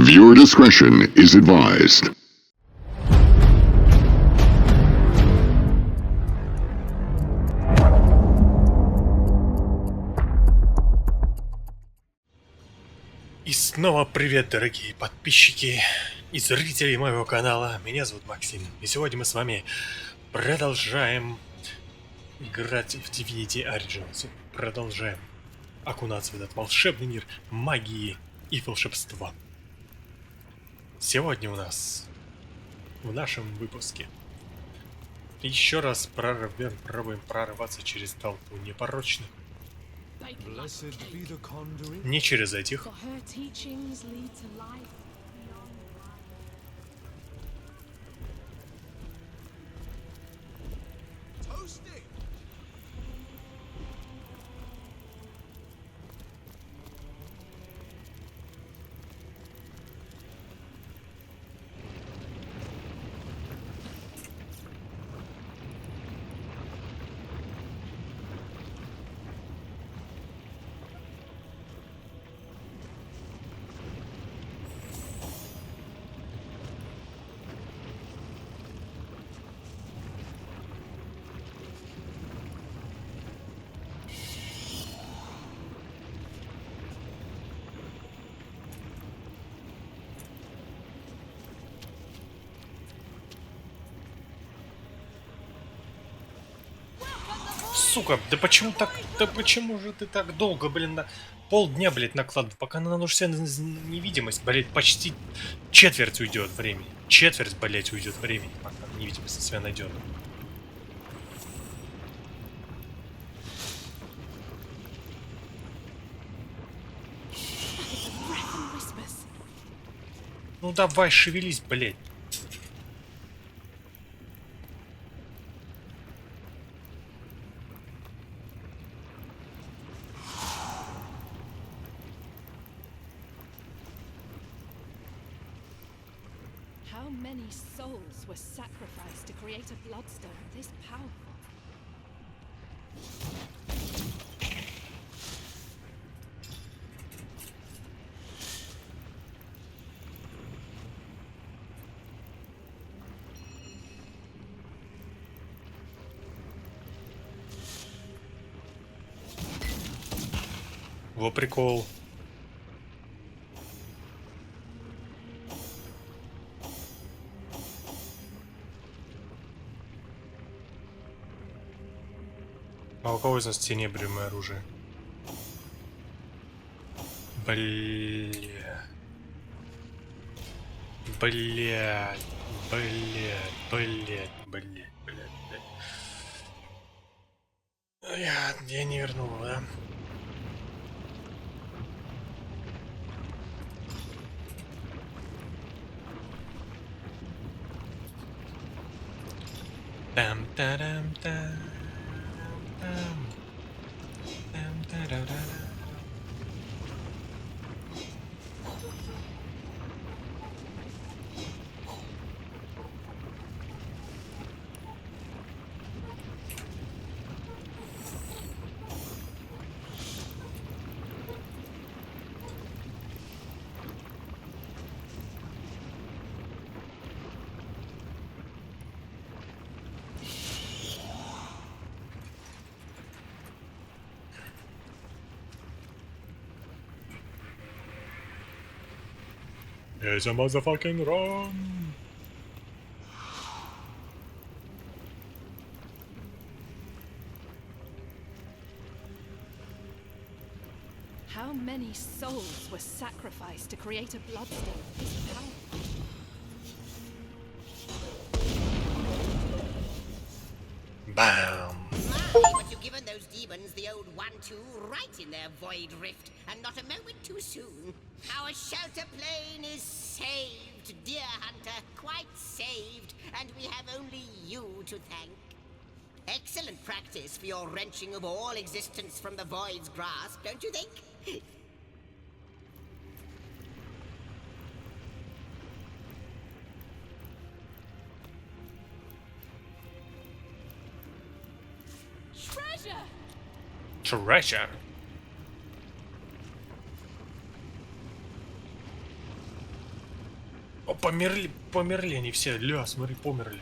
Viewer discretion is advised. И снова привет, дорогие подписчики и зрители моего канала. Меня зовут Максим. И сегодня мы с вами продолжаем играть в Divinity Origins. Продолжаем окунаться в этот волшебный мир магии и волшебства. Сегодня у нас в нашем выпуске еще раз пробуем прорваться через толпу непорочных. Не через этих. Сука, да почему так, да почему же ты так долго, блин, на полдня, блядь, накладывал, пока наложишься на невидимость, блядь, почти четверть уйдет времени. Четверть, блядь, уйдет времени, пока невидимость на себя найдет. Ну давай, шевелись, блядь. How many souls were sacrificed to create a bloodstone this powerful? Во прикол. А у кого из нас тенебрюмое оружие? Бля. Блядь. Блядь. Я не вернул, да? Там-тарам-там. It's a motherfucking run! How many souls were sacrificed to create a bloodstone this powerful? Bam! My, but you've given those demons the old 1-2 right in their void rift, and not a moment too soon. Our shelter plane is saved, dear hunter, quite saved, and we have only you to thank. Excellent practice for your wrenching of all existence from the void's grasp, don't you think? Treasure! Treasure! О, померли они все. Ля, смотри, померли.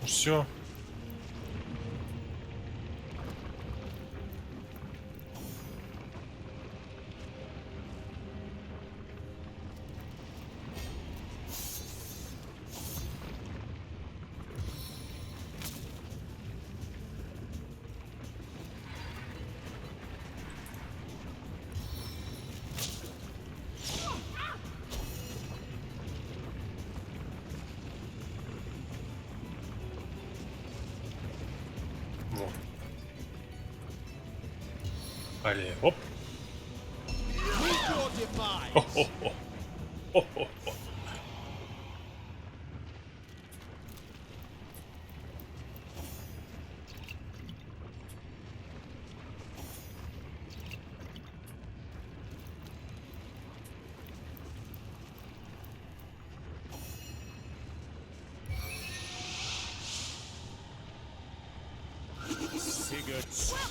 Ну все. Во. Але, оп. Хо-хо-хо. Хо-хо-хо.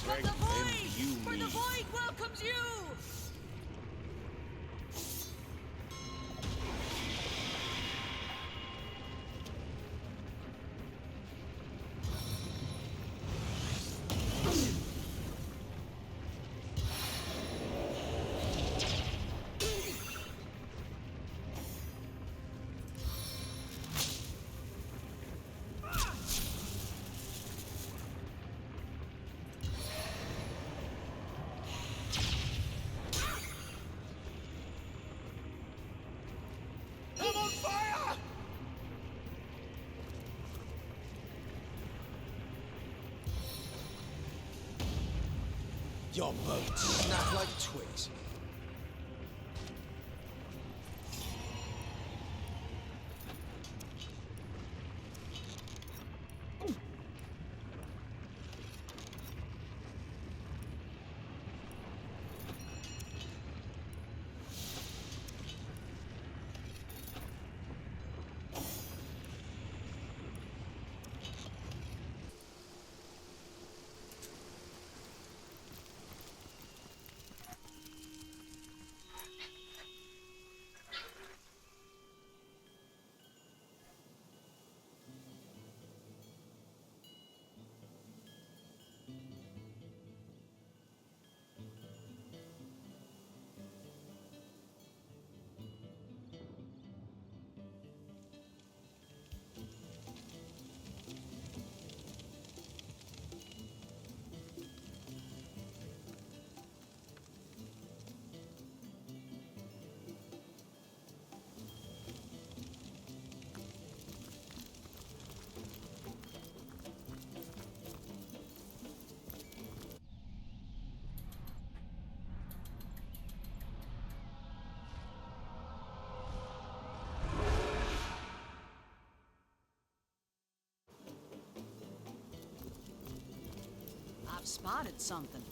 Welcome the void! For the void welcomes you! I'm on fire! Your boat snapped like twigs. I've spotted something.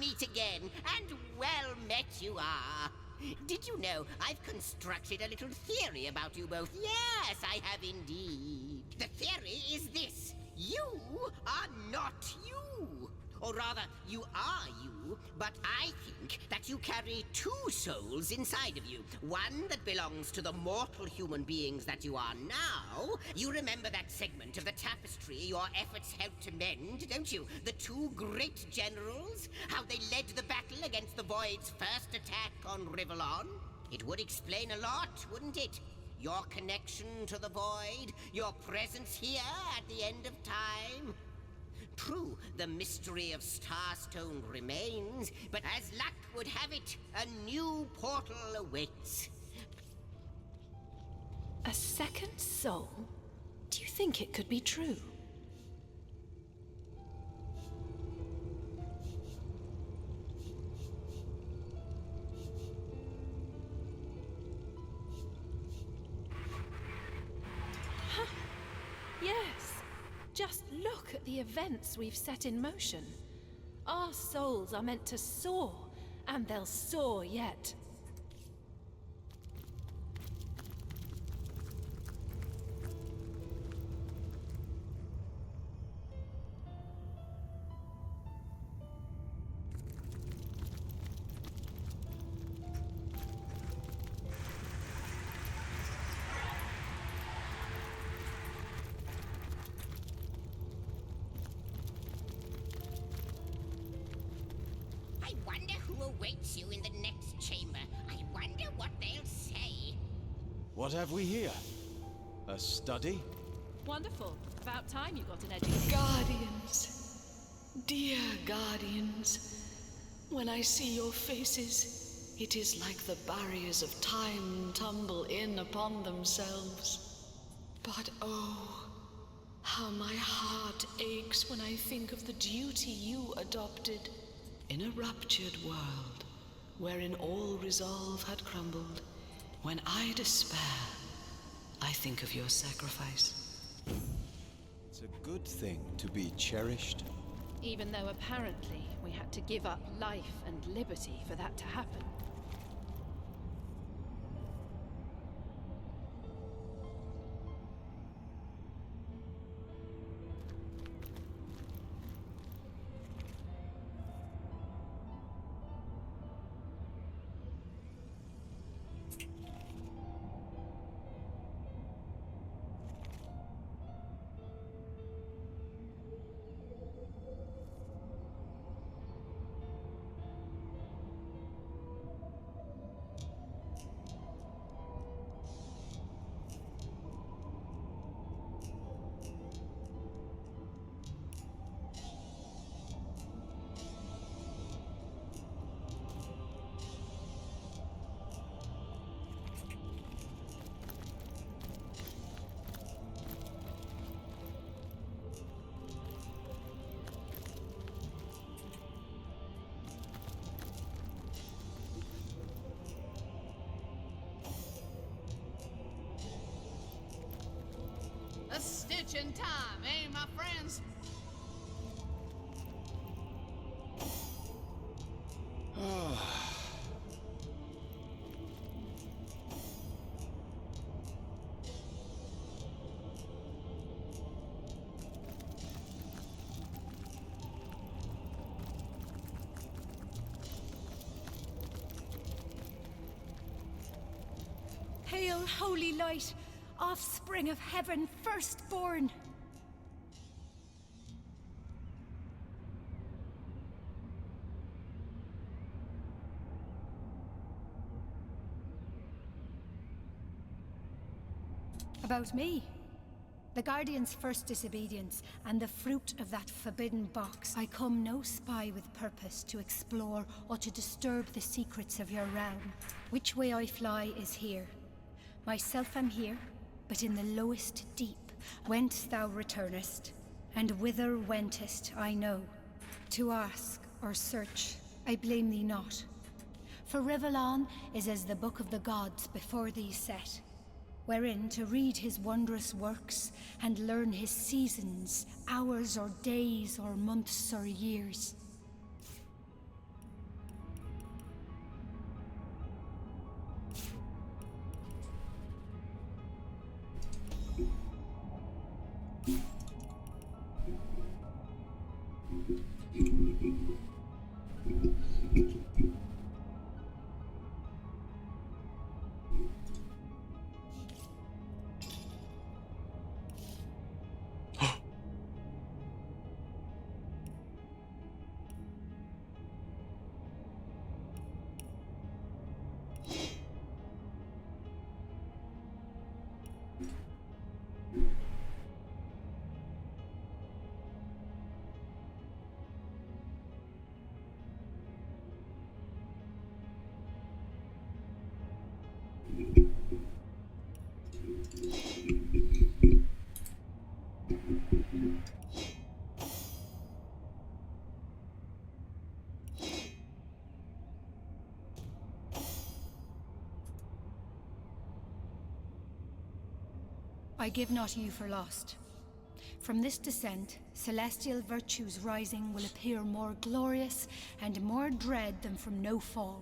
meet again, and well met you are. Did you know I've constructed a little theory about you both? Yes, I have indeed. The theory is this. You are not you. Or rather, you are you, but I think that you carry two souls inside of you. One that belongs to the mortal human beings that you are now. You remember that segment of the tapestry your efforts helped to mend, don't you? The two great generals? How they led the battle against the Void's first attack on Rivellon? It would explain a lot, wouldn't it? Your connection to the Void, your presence here at the end of time. True, the mystery of Starstone remains, but as luck would have it, a new portal awaits. A second soul? Do you think it could be true? Huh. Yes. Just look at the events we've set in motion. Our souls are meant to soar, and they'll soar yet. I wonder who awaits you in the next chamber. I wonder what they'll say. What have we here? A study? Wonderful. About time you got an education. Guardians, dear guardians, when I see your faces, it is like the barriers of time tumble in upon themselves. But oh, how my heart aches when I think of the duty you adopted. In a raptured world, wherein all resolve had crumbled, when I despair, I think of your sacrifice. It's a good thing to be cherished. Even though apparently we had to give up life and liberty for that to happen. A stitch in time, eh, my friends? Hail, holy light, offspring of heaven, firstborn! About me. The Guardian's first disobedience, and the fruit of that forbidden box. I come no spy with purpose to explore or to disturb the secrets of your realm. Which way I fly is here. Myself am here, but in the lowest deep, whence thou returnest, and whither wentest I know. To ask or search, I blame thee not. For Rivellon is as the book of the gods before thee set, wherein to read his wondrous works and learn his seasons, hours or days or months or years. I give not you for lost. From this descent, celestial virtues rising will appear more glorious and more dread than from no fall.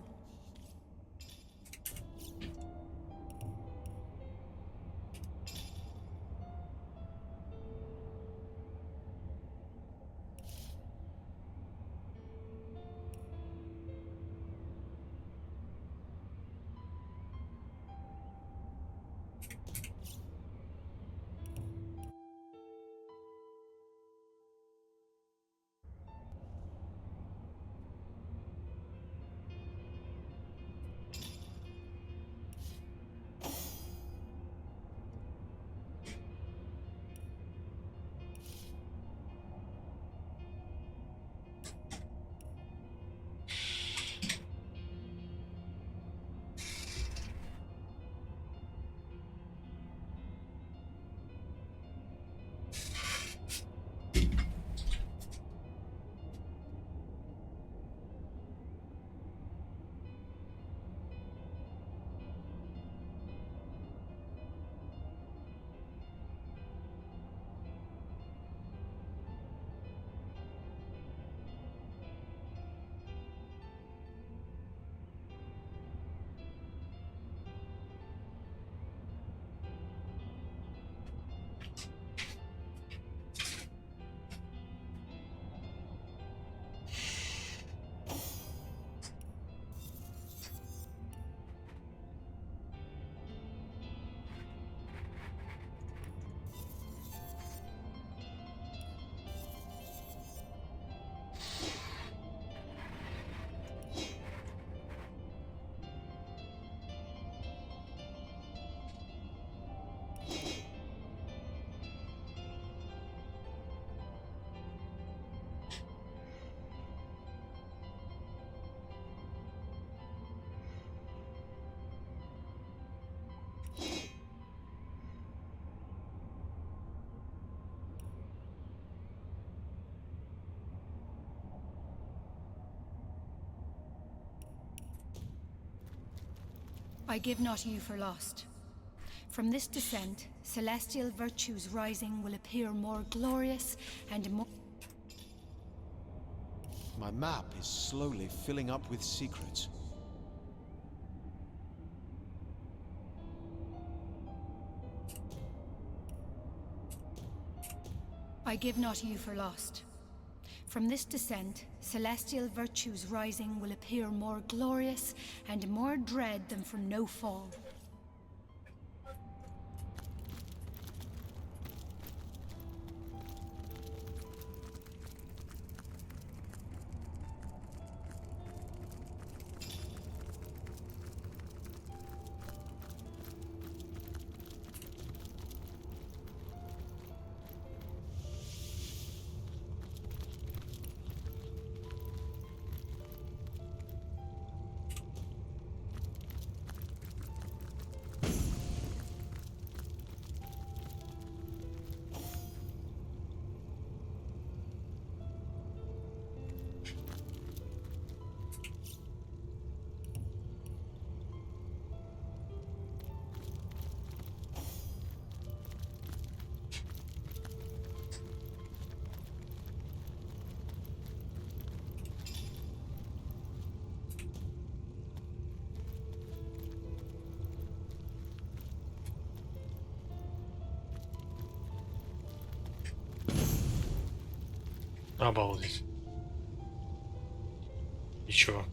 I give not you for lost. From this descent, celestial virtues rising will appear more glorious and more... My map is slowly filling up with secrets. I give not you for lost. From this descent, celestial virtues rising will appear more glorious and more dread than from no fall. Обалдеть. И чё?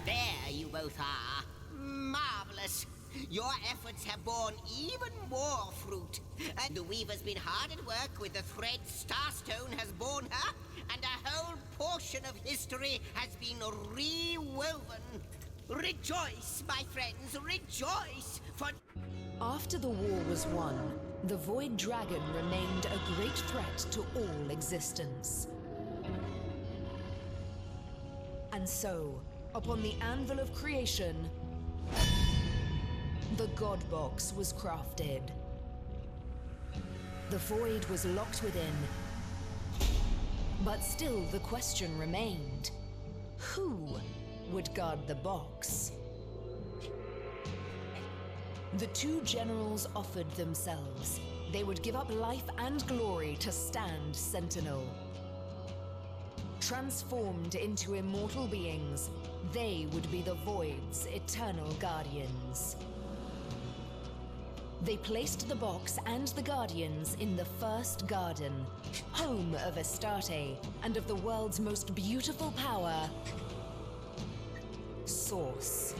There you both are. Marvelous. Your efforts have borne even more fruit. And the Weaver's been hard at work with the thread Starstone has borne her, and a whole portion of history has been rewoven. Rejoice, my friends, rejoice, for After the war was won, the Void Dragon remained a great threat to all existence. And so, upon the anvil of creation, the God Box was crafted. The Void was locked within, but still the question remained: who would guard the box? The two generals offered themselves. They would give up life and glory to stand sentinel. Transformed into immortal beings, they would be the Void's eternal guardians. They placed the box and the guardians in the first garden, home of Astarte and of the world's most beautiful power, Source.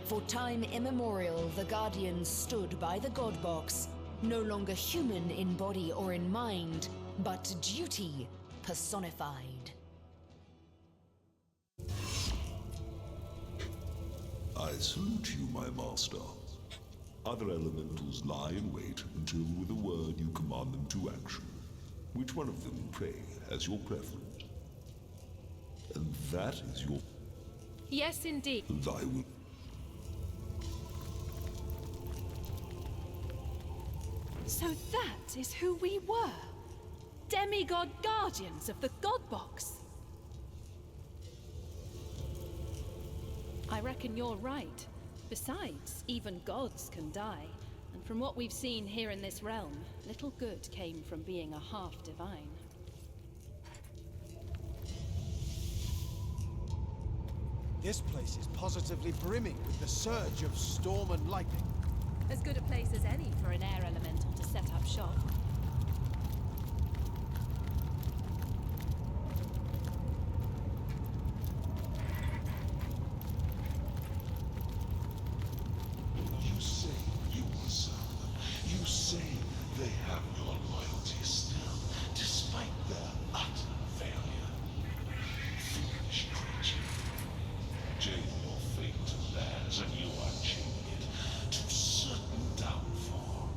For time immemorial, the Guardians stood by the God Box, no longer human in body or in mind, but duty personified. I salute you, my master. Other elementals lie in wait until with a word you command them to action. Which one of them, pray, has your preference? And that is your... Yes, indeed. I will... So that is who we were. Demigod guardians of the God Box. I reckon you're right. Besides, even gods can die. And from what we've seen here in this realm, little good came from being a half divine. This place is positively brimming with the surge of storm and lightning. As good a place as any for an air elemental to set up shop. You say you will serve them. You say they have your loyalty still, despite their utter failure. Foolish creature. Chain your fate to theirs, and you are chaining it to certain downfall.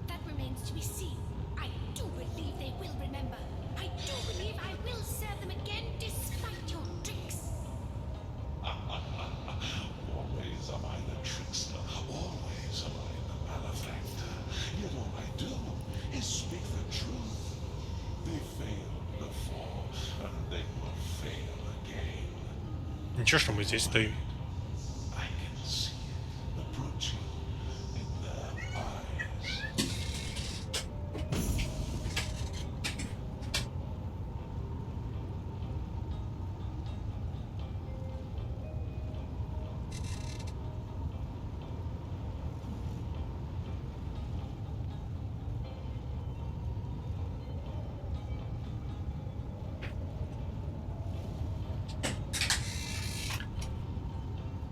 That remains to be seen. I do believe they will remember. I do believe I will serve them again despite your tricks. Always am I the trickster, always am I the malefactor. Yet all I do is speak the truth. They failed before, and they will fail again. Ничего, что мы здесь стоим. I can see it approaching in their eyes.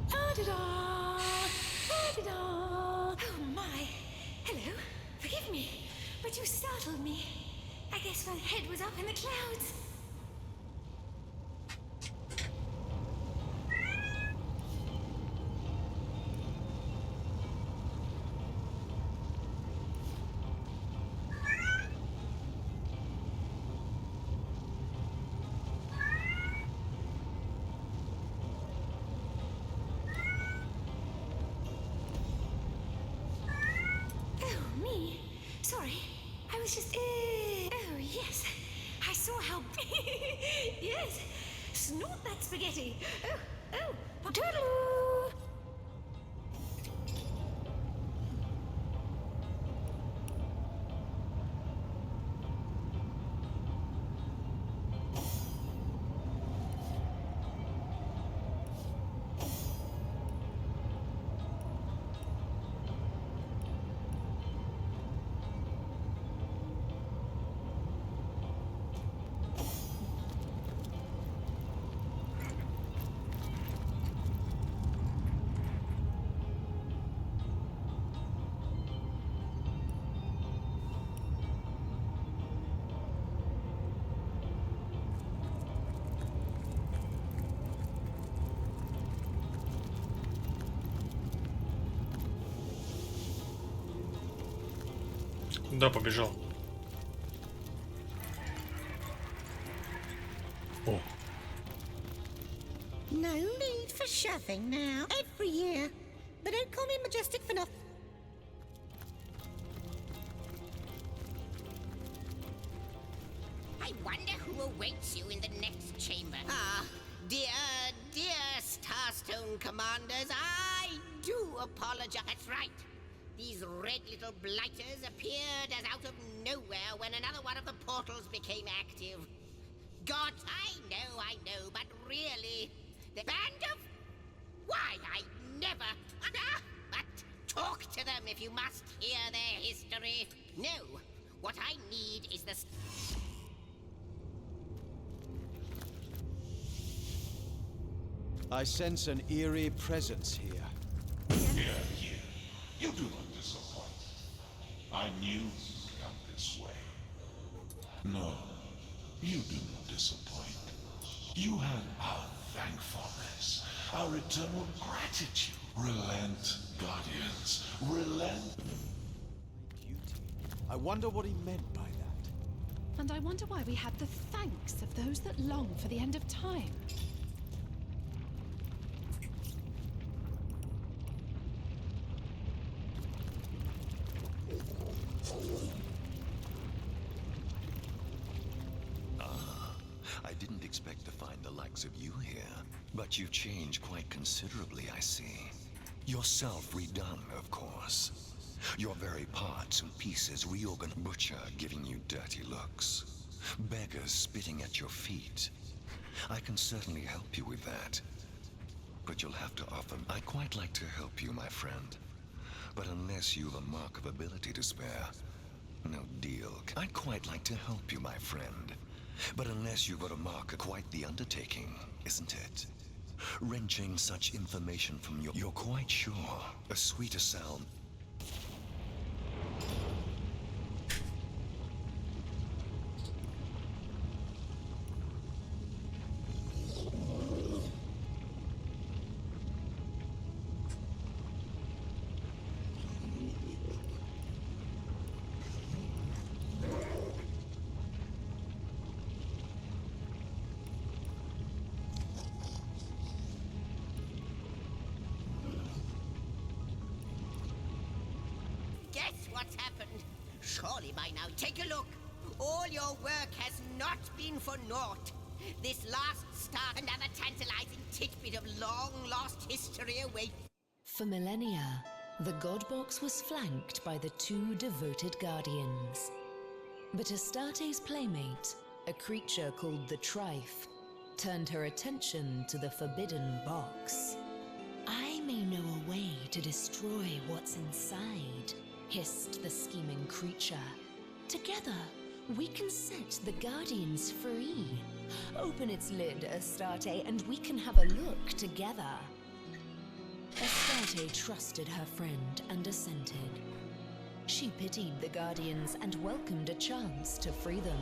Da-da-da! Da-da-da! Oh my! Hello? Forgive me, but you startled me. I guess my head was up in the clouds. Oh, me? Sorry. I was just... oh, yes. I saw how... yes. Snort that spaghetti. Oh. Toodaloo! Да, побежал. О. No need for shoving now. Every year. They don't call me majestic for nothing. I wonder who awaits you in the next chamber. Ah, dear Starstone commanders, I do apologize. That's right. These red little blighters appeared as out of nowhere when another one of the portals became active. God, I know, but really, the band of... Why, I never... But talk to them if you must hear their history. No, what I need is the... I sense an eerie presence here. Here. You do not disappoint. I knew you would come this way. No, you do not disappoint. You have our thankfulness, our eternal gratitude. Relent, Guardians, relent. Duty. I wonder what he meant by that. And I wonder why we had the thanks of those that long for the end of time. I didn't expect to find the likes of you here. But you've changed quite considerably, I see. Yourself redone, of course. Your very parts and pieces reorganized. Butcher giving you dirty looks. Beggars spitting at your feet. I can certainly help you with that. But you'll have to offer... I'd quite like to help you, my friend. But unless you've a mark of ability to spare, no deal. I'd quite like to help you, my friend. But unless you've got a mark of quite the undertaking, isn't it? Wrenching such information from you, you're quite sure a sweeter sound. Guess what's happened? Surely by now, take a look. All your work has not been for naught. This last start, another tantalizing tidbit of long-lost history awaits. For millennia, the God Box was flanked by the two devoted guardians. But Astarte's playmate, a creature called the Trife, turned her attention to the forbidden box. I may know a way to destroy what's inside, hissed the scheming creature. Together, we can set the Guardians free. Open its lid, Astarte, and we can have a look together. Astarte trusted her friend and assented. She pitied the Guardians and welcomed a chance to free them.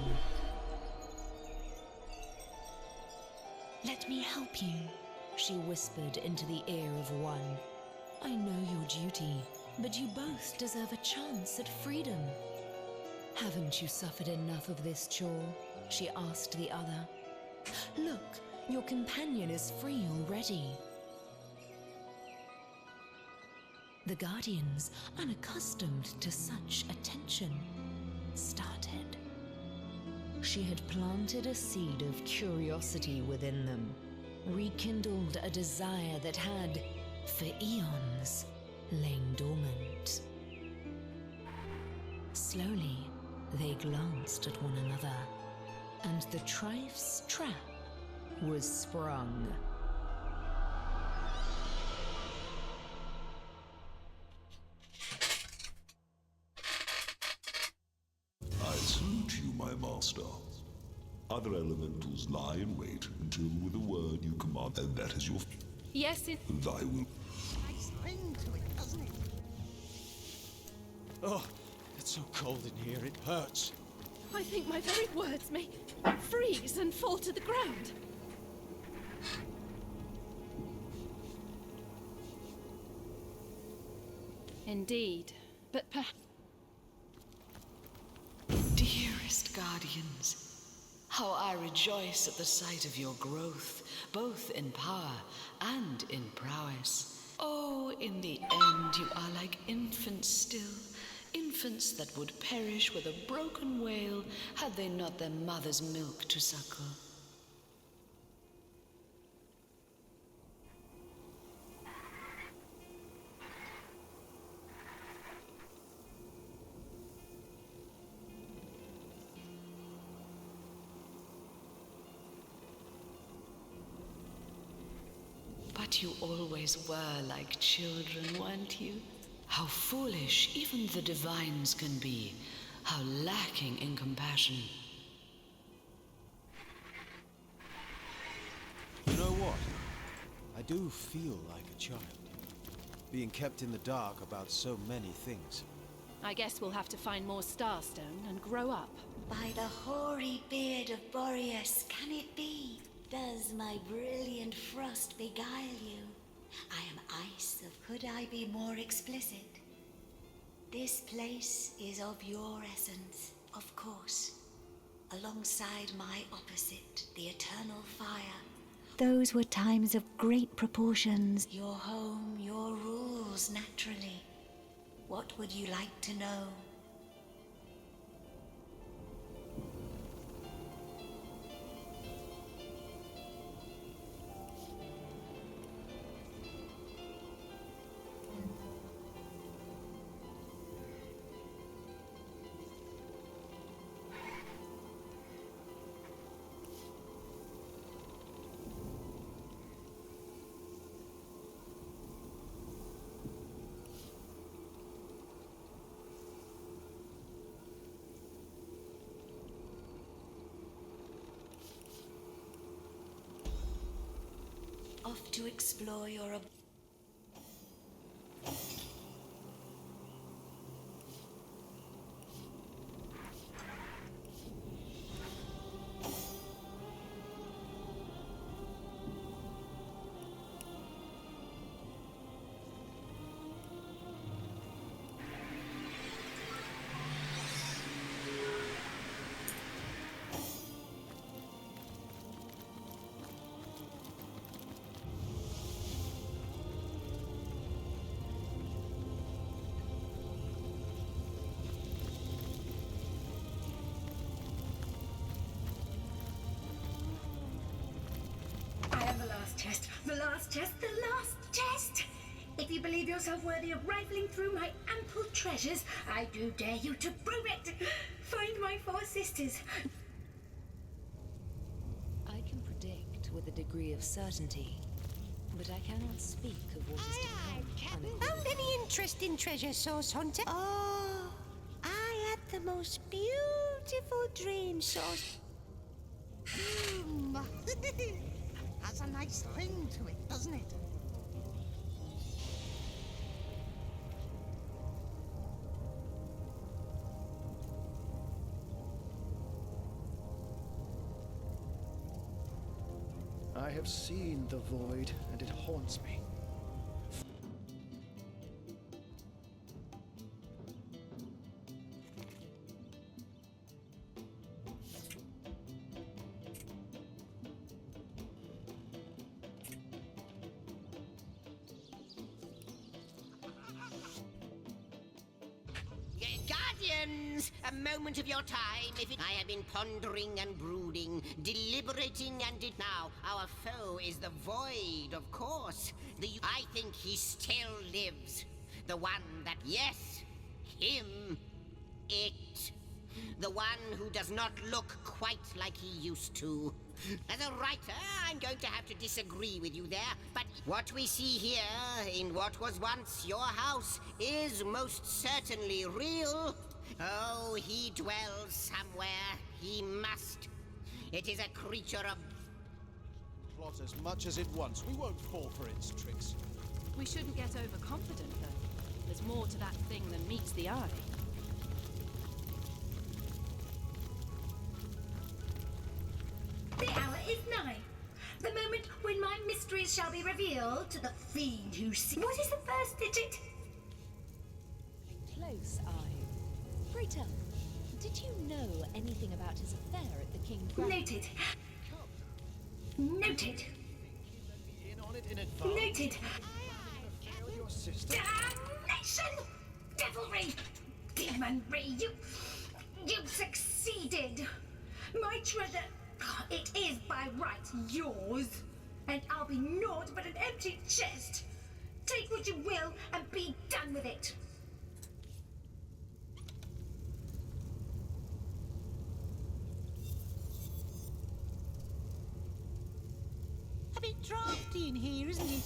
Let me help you, she whispered into the ear of one. I know your duty, but you both deserve a chance at freedom. Haven't you suffered enough of this chore? She asked the other. Look, your companion is free already. The Guardians, unaccustomed to such attention, started. She had planted a seed of curiosity within them, rekindled a desire that had, for eons, lain dormant. Slowly, they glanced at one another, and the Trife's trap was sprung. I salute you, my master. Other elementals lie in wait until with a word you command, and that is your... Yes, it... Thy will... Nice ring to it, doesn't it? Oh, it's so cold in here, it hurts. I think my very words may freeze and fall to the ground. Indeed, but guardians. How I rejoice at the sight of your growth, both in power and in prowess. Oh, in the end you are like infants still, infants that would perish with a broken wail had they not their mother's milk to suckle. But you always were like children, weren't you? How foolish even the divines can be. How lacking in compassion. You know what? I do feel like a child. Being kept in the dark about so many things. I guess we'll have to find more Starstone and grow up. By the hoary beard of Boreas, can it be? Does my brilliant frost beguile you? I am ice, could I be more explicit? This place is of your essence, of course. Alongside my opposite, the eternal fire. Those were times of great proportions. Your home, your rules, naturally. What would you like to know? Off to explore your... The last test! If you believe yourself worthy of rifling through my ample treasures, I do dare you to prove it! Find my 4 sisters. I can predict with a degree of certainty, but I cannot speak of what is to come. Found any interesting treasure, Source Hunter? Oh, I had the most beautiful dream, Source. Has a nice ring to it, doesn't it? I have seen the void, and it haunts me. Guardians, a moment of your time. I have been pondering and brooding, deliberating and now. Our foe is the void, of course. I think he still lives. The one that, yes, him, it. The one who does not look quite like he used to. As a writer, I'm going to have to disagree with you there, but what we see here, in what was once your house, is most certainly real. Oh, he dwells somewhere. He must. It is a creature of... Plot as much as it wants. We won't fall for its tricks. We shouldn't get overconfident, though. There's more to that thing than meets the eye. The hour is nigh. The moment when my mysteries shall be revealed to the fiend who sees. What is the first digit? Close eye. Pray tell, Did you know anything about his affair at the King's Noted. Noted. Noted. Damnation! Devilry! Demonry! You succeeded! My treasure, it is by right yours, and I'll be naught but an empty chest. Take what you will and be done with it. A bit drafty in here, isn't it?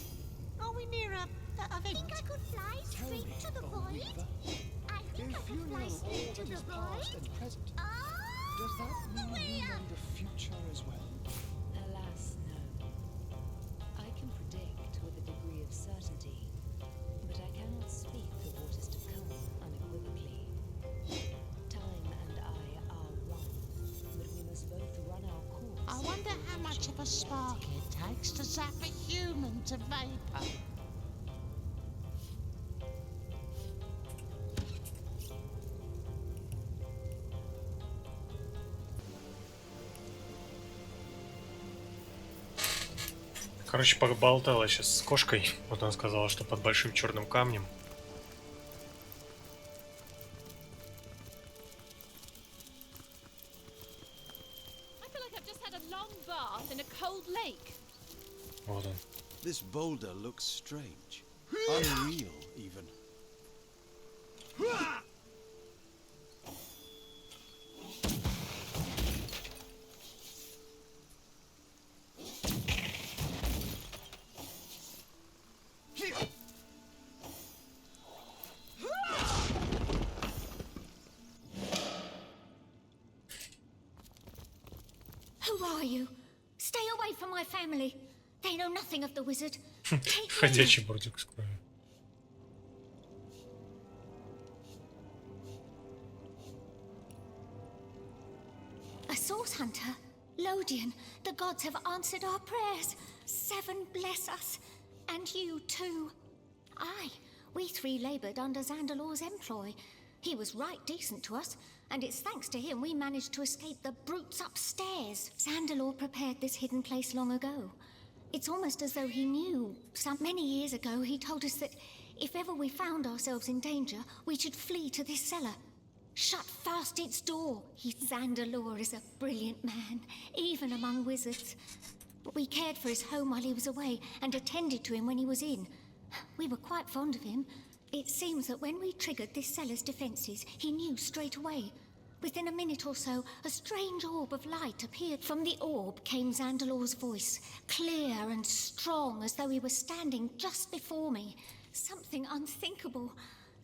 Are we near a event? I think I could fly straight to the void. I think I could fly straight to the void. Does that mean you know the future as well? Alas, no. I can predict with a degree of certainty, but I cannot speak of what is to come unequivocally. Time and I are one, but we must both run our course. I wonder how much of a spark it takes to zap a human to vapor. Короче, поболтала сейчас с кошкой. Вот она сказала, что под большим черным камнем. I feel like I've just had a long bath in a cold lake. Вот он. This boulder looks strange. Unreal, even. Who are you? Stay away from my family. They know nothing of the wizard. Ходячий бурдюк с кровью. A source hunter? Lodian, the gods have answered our prayers. Seven bless us. And you too. Aye, we three laboured under Zandalor's employ. He was right decent to us, and it's thanks to him we managed to escape the brutes upstairs. Zandalor prepared this hidden place long ago. It's almost as though he knew. Many years ago he told us that if ever we found ourselves in danger, we should flee to this cellar. Shut fast its door. Zandalor is a brilliant man, even among wizards. We cared for his home while he was away, and attended to him when he was in. We were quite fond of him. It seems that when we triggered this cellar's defences, he knew straight away. Within a minute or so, a strange orb of light appeared. From the orb came Zandalor's voice, clear and strong, as though he were standing just before me. Something unthinkable.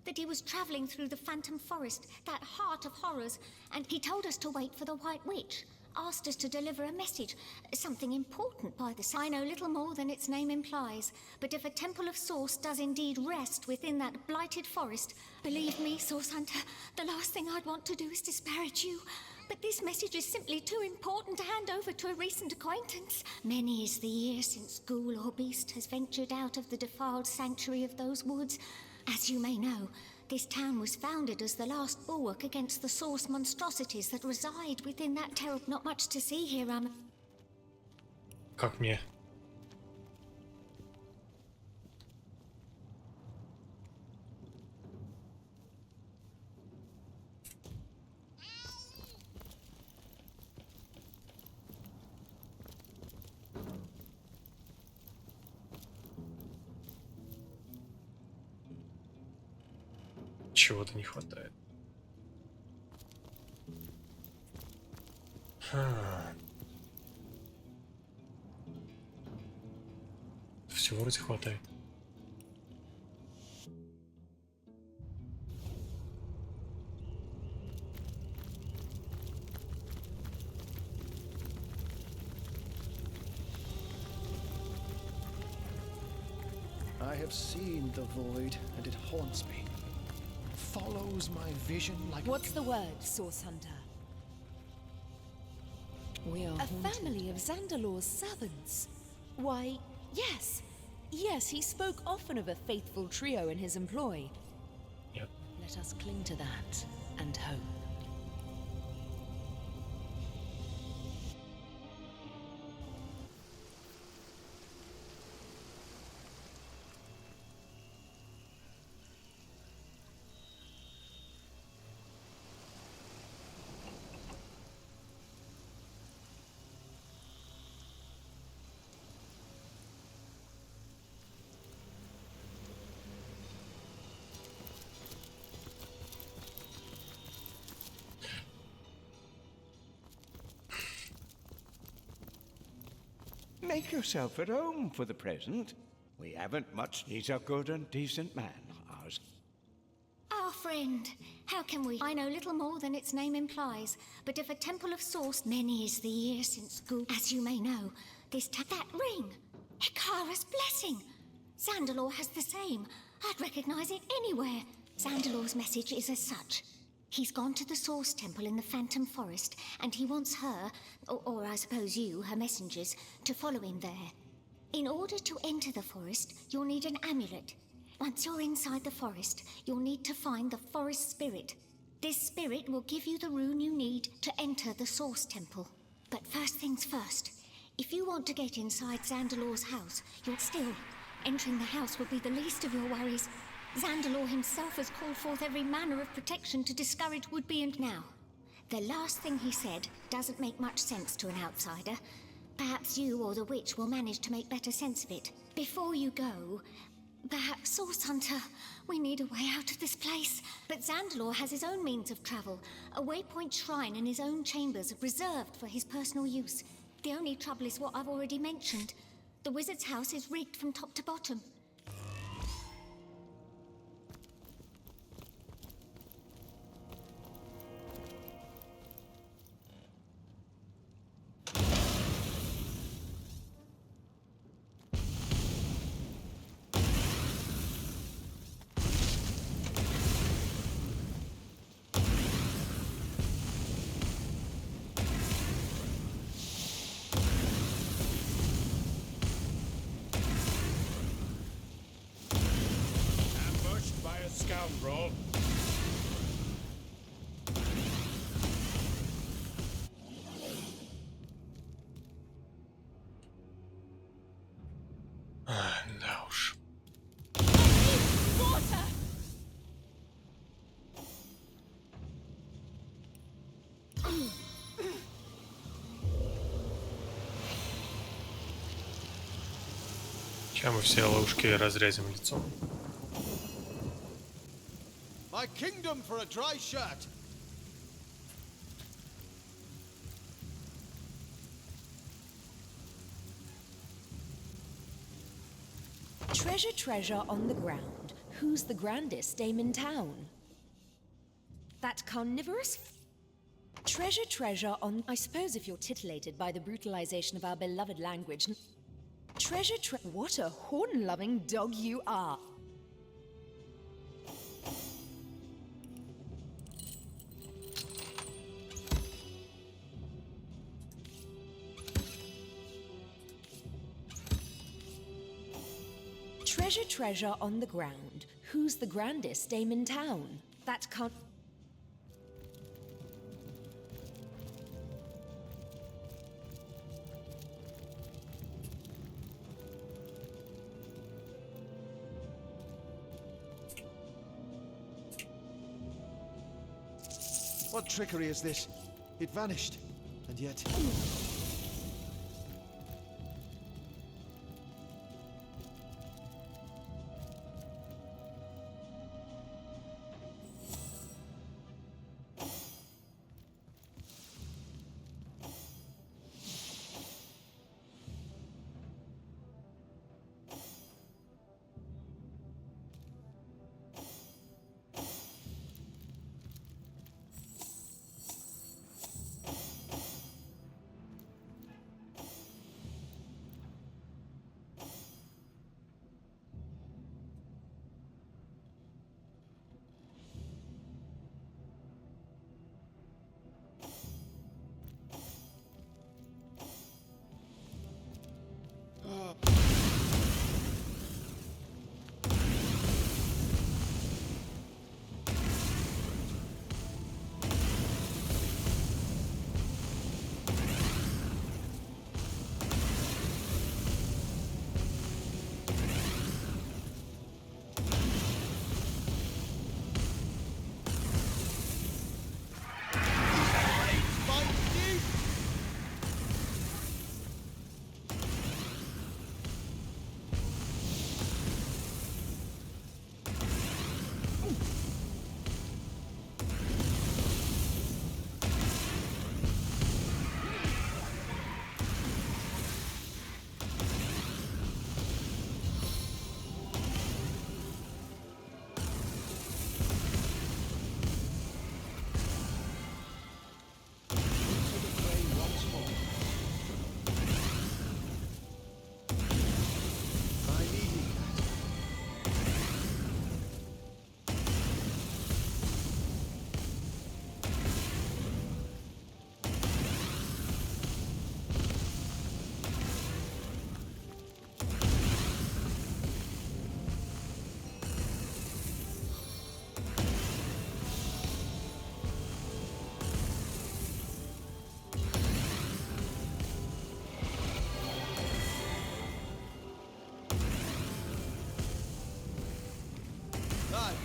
That he was travelling through the Phantom Forest, that heart of horrors, and he told us to wait for the White Witch. Asked us to deliver a message, something important by the sign. I know little more than its name implies, but if a temple of Source does indeed rest within that blighted forest, believe me, Source Hunter, the last thing I'd want to do is disparage you. But this message is simply too important to hand over to a recent acquaintance. Many is the year since ghoul or beast has ventured out of the defiled sanctuary of those woods. As you may know, this town was founded as the last bulwark against the Source monstrosities that reside within that terrible. Not much to see here, Как мне? Чего-то не хватает. Всего вроде хватает. I have seen the void, and it haunts me. Follows my vision like. What's the word, Source Hunter? We are A haunted. family of Zandalor's servants. Why, yes. Yes, he spoke often of a faithful trio in his employ. Yep. Let us cling to that and hope. make yourself at home for the present. We haven't much needs a good and decent man, ours. Our friend, how can we? I know little more than its name implies, but if a temple of source, many is the year since school. As you may know, that ring, Hikara's blessing. Zandalore has the same. I'd recognize it anywhere. Zandalore's message is as such. He's gone to the Source Temple in the Phantom Forest, and he wants her, or I suppose you, her messengers, to follow him there. In order to enter the forest, you'll need an amulet. Once you're inside the forest, you'll need to find the forest spirit. This spirit will give you the rune you need to enter the Source Temple. But first things first, if you want to get inside Zandalore's house, you're still. Entering the house will be the least of your worries. Zandalore himself has called forth every manner of protection to discourage would-be and now. The last thing he said doesn't make much sense to an outsider. Perhaps you or the witch will manage to make better sense of it. Before you go, perhaps, Source Hunter, we need a way out of this place. But Zandalore has his own means of travel, a waypoint shrine and his own chambers reserved for his personal use. The only trouble is what I've already mentioned. The wizard's house is rigged from top to bottom. Scoundrel. Да уж. Сейчас мы все ловушки разрезем лицом. My kingdom for a dry shirt! Treasure, treasure on the ground. Who's the grandest dame in town? That carnivorous... Treasure, treasure on... I suppose if you're titillated by the brutalization of our beloved language... Treasure, what a horn-loving dog you are! Treasure, treasure on the ground. Who's the grandest dame in town? That can't... What trickery is this? It vanished, and yet...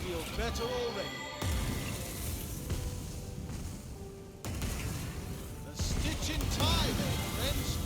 feel better already. A stitch in time, friends.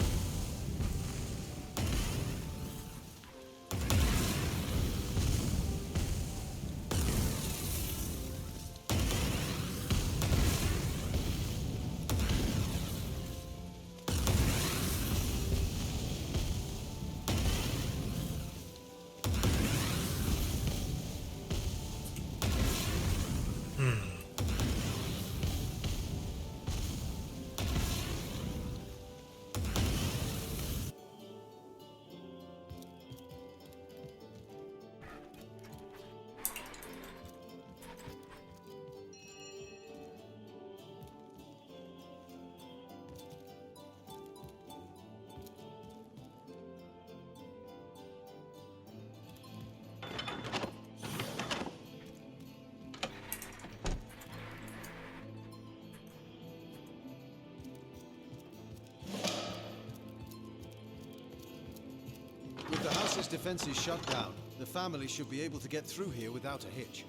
With the house's defenses shut down, the family should be able to get through here without a hitch.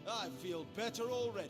I feel better already.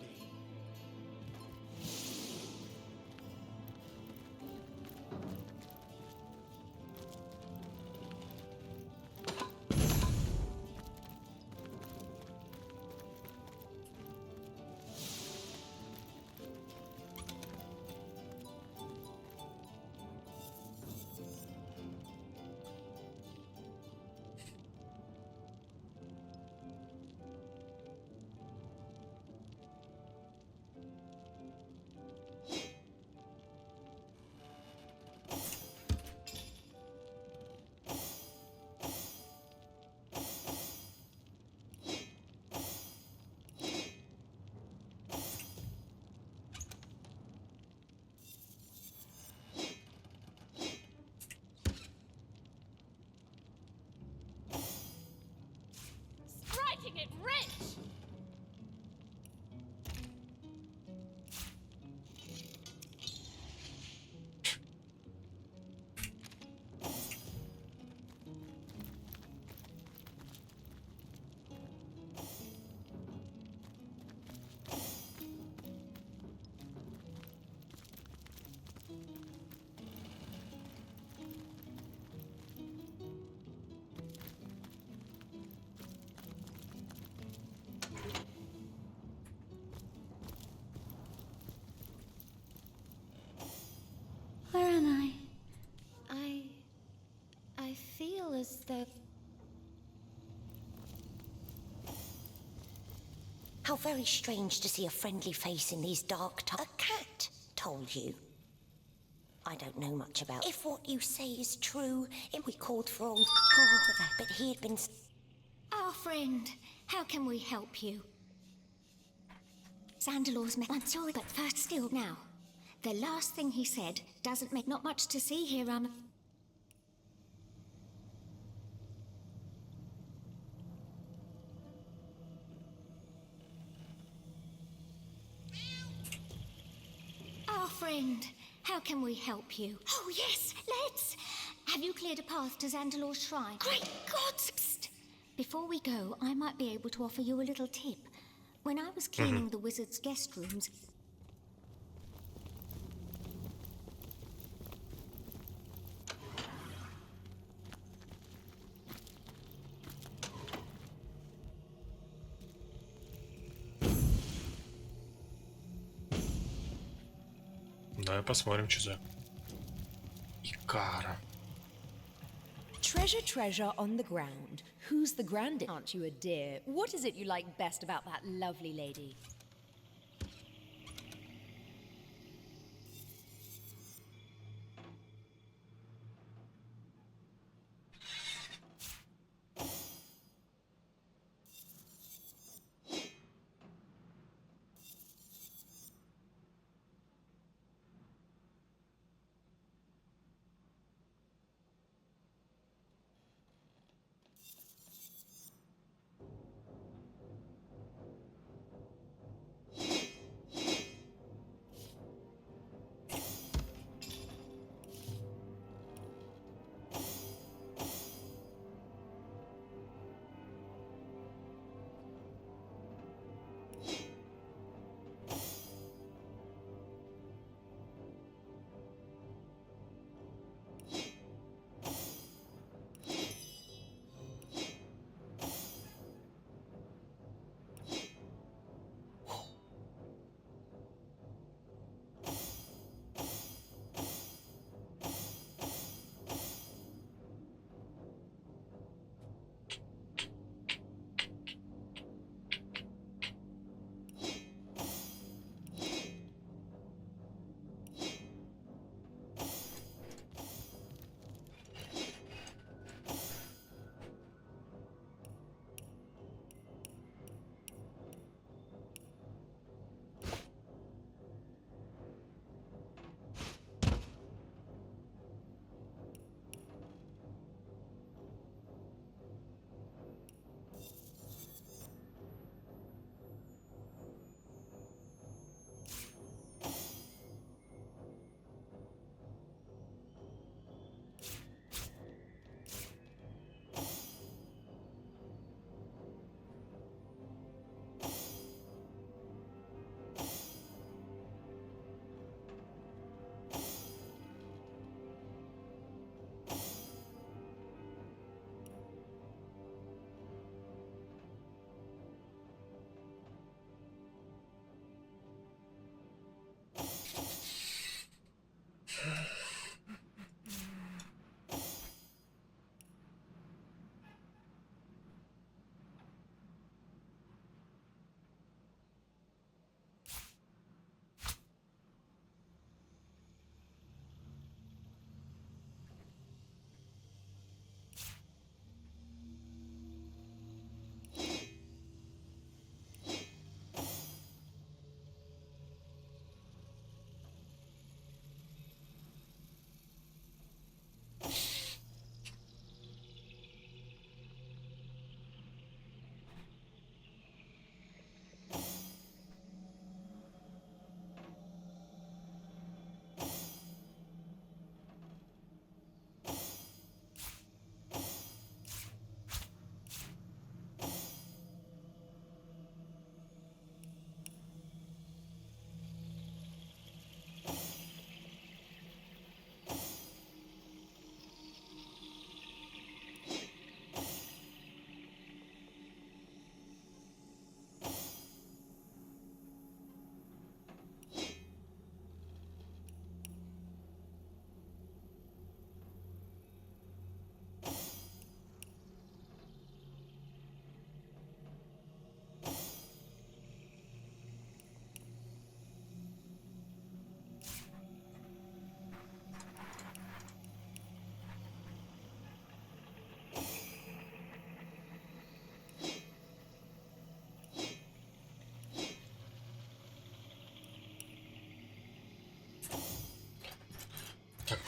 Striking it rich! Where am I? I feel as though... How very strange to see a friendly face in these dark times. A cat told you. I don't know much about... If what you say is true, if we called for old... but he had been... Our friend, how can we help you? Zandalor's met once you're... But first still now. The last thing he said doesn't make... Not much to see here, Our friend, how can we help you? Oh yes, let's! Have you cleared a path to Zandalor's shrine? Great gods! Psst. Before we go, I might be able to offer you a little tip. When I was cleaning the wizard's guest rooms... Давай посмотрим, что за Икара. Treasure, treasure on the ground. Who's the grandest? Aren't you a dear? What is it you like best about that lovely lady?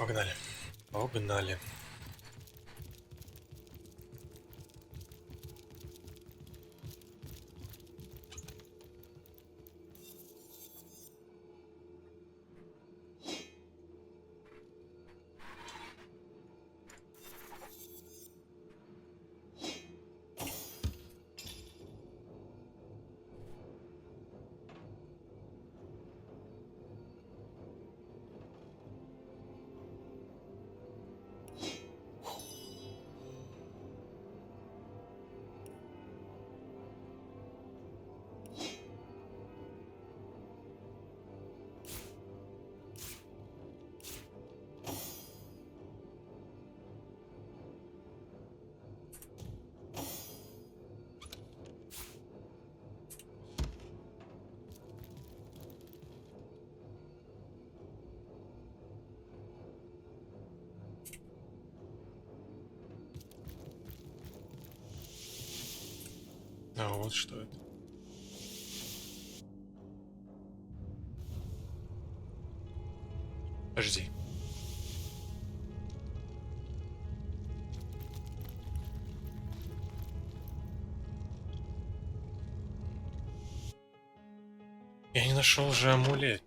погнали. Погнали. А вот что это. Подожди. Я не нашел же амулет.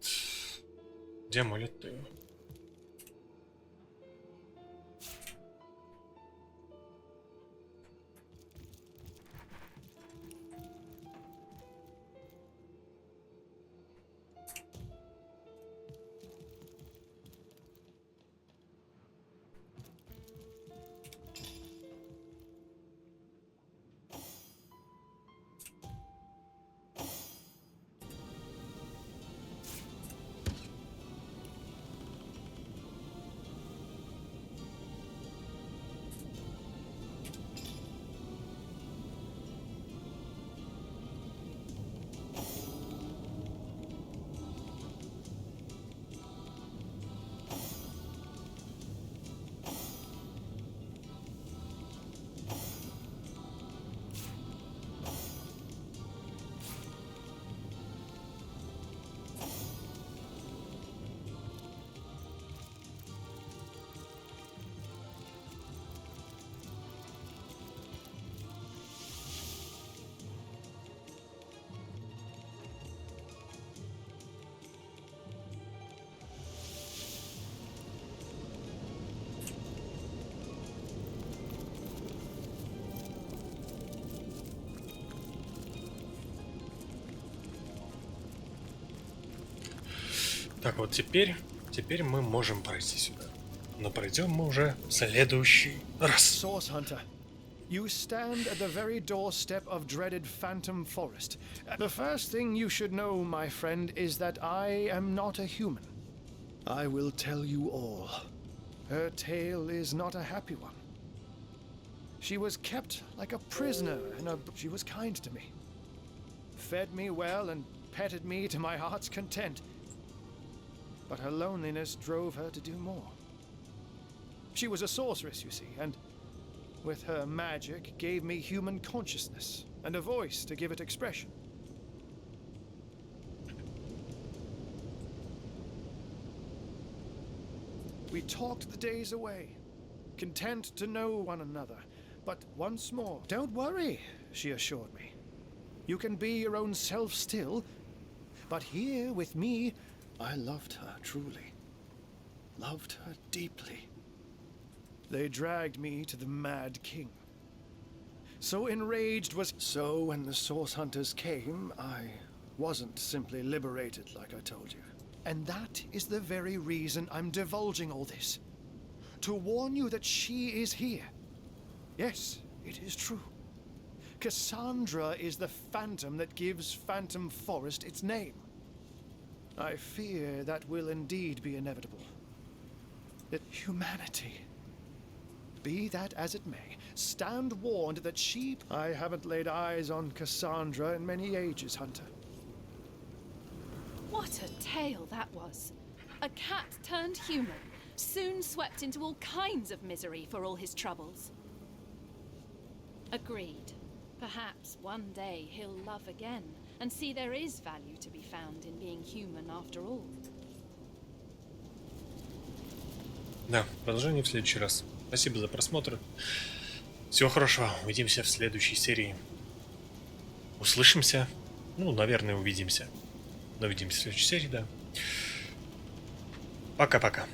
Где амулет-то? Так, вот теперь мы можем пройти сюда. Но пройдем мы уже в следующий раз. Source Hunter, you stand at the very doorstep of dreaded Phantom Forest. The first thing you should know, my friend, is that I am not a human. I will tell you all. Her tale is not a happy one. She was kept like a prisoner, and she was kind to me. Fed me well and petted me to my heart's content. But her loneliness drove her to do more. She was a sorceress, you see, and with her magic gave me human consciousness and a voice to give it expression. We talked the days away, content to know one another, but once more, don't worry, she assured me. You can be your own self still, but here with me, I loved her truly, loved her deeply. They dragged me to the Mad King. So enraged was so when the Source Hunters came, I wasn't simply liberated like I told you. And that is the very reason I'm divulging all this. To warn you that she is here. Yes, it is true. Cassandra is the phantom that gives Phantom Forest its name. I fear that will indeed be inevitable. That humanity, be that as it may, stand warned that she... I haven't laid eyes on Cassandra in many ages, Hunter. What a tale that was. A cat turned human, soon swept into all kinds of misery for all his troubles. Agreed. Perhaps one day he'll love again and see there is value to be found in being human after all. Да, продолжение в следующий раз. Спасибо за просмотр. Всего хорошего. Увидимся в следующей серии. Услышимся. Ну, наверное, увидимся. Но увидимся в следующей серии, да. Пока-пока.